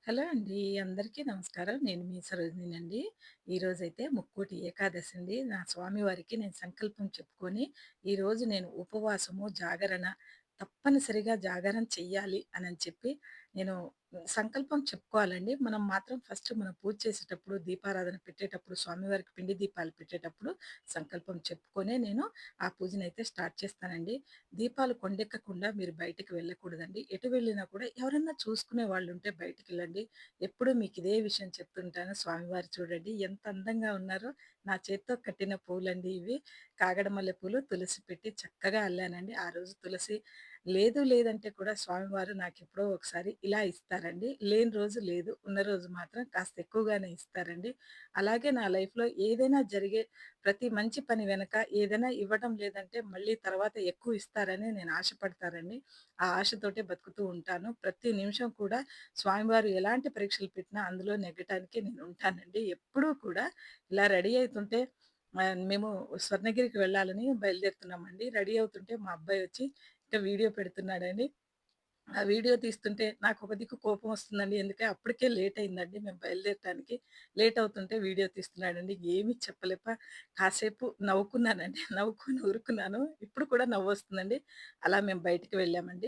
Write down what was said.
Hello అండి. అందరికీ నమస్కారం. నేను మీ సరోజినినండి. ఈరోజైతే ముక్కోటి ఏకాదశి అండి. నా స్వామివారికి నేను సంకల్పం చెప్పుకొని, ఈరోజు నేను ఉపవాసము, జాగరణ తప్పనిసరిగా జాగరణ చెయ్యాలి అనని చెప్పి నేను సంకల్పం చెప్పుకోవాలండి. మనం మాత్రం ఫస్ట్ మనం పూజ చేసేటప్పుడు, దీపారాధన పెట్టేటప్పుడు, స్వామివారికి పిండి దీపాలు పెట్టేటప్పుడు సంకల్పం చెప్పుకొనే నేను ఆ పూజనైతే స్టార్ట్ చేస్తానండి. దీపాలు కొండెక్కకుండా మీరు బయటికి వెళ్ళకూడదండి. ఎటు వెళ్ళినా కూడా ఎవరన్నా చూసుకునే వాళ్ళుంటే బయటికెళ్ళండి. ఎప్పుడూ మీకిదే విషయం చెప్తుంటాను. స్వామివారు చూడండి ఎంత అందంగా ఉన్నారో. నా చేత్తో కట్టిన పూలండి ఇవి. కాగడమల్లె పూలు, తులసి పెట్టి చక్కగా అల్లానండి. ఆ రోజు తులసి లేదంటే కూడా స్వామివారు నాకెప్పుడో ఒకసారి ఇలా ఇస్తారండి. లేని రోజు లేదు. ఉన్న రోజు మాత్రం కాస్త ఎక్కువగానే ఇస్తారండి. అలాగే నా లైఫ్‌లో ఏదైనా జరిగే ప్రతి మంచి పని వెనక ఏదైనా ఇవ్వడం లేదంటే మళ్ళీ తర్వాత ఎక్కువ ఇస్తారని నేను ఆశపడతానండి. ఆ ఆశతోటే బతుకుతూ ఉంటాను. ప్రతి నిమిషం కూడా స్వామివారు ఎలాంటి పరీక్షలు పెట్టినా అందులో నెగ్గటానికే నేను ఉంటానండి. ఎప్పుడూ కూడా ఇలా రెడీ అయితుంటే మేము స్వర్ణగిరికి వెళ్ళాలని బయలుదేరుతున్నామండి. రెడీ అవుతుంటే మా అబ్బాయొచ్చి ఇంకా వీడియో పెడుతున్నాడండి. ఆ వీడియో తీస్తుంటే నాకొక దిక్కు కోపమొస్తుందండి. ఎందుకంటే అప్పటికే లేట్ అయిందండి మేము బయలుదేరటానికి. లేట్ అవుతుంటే వీడియో తీస్తున్నాడండి. ఏమీ చెప్పలేక కాసేపు నవ్వుకున్నానండి. నవ్వుకొని ఊరుకున్నాను. ఇప్పుడు కూడా నవ్వొస్తుందండి. అలా మేము బయటికి వెళ్ళామండి.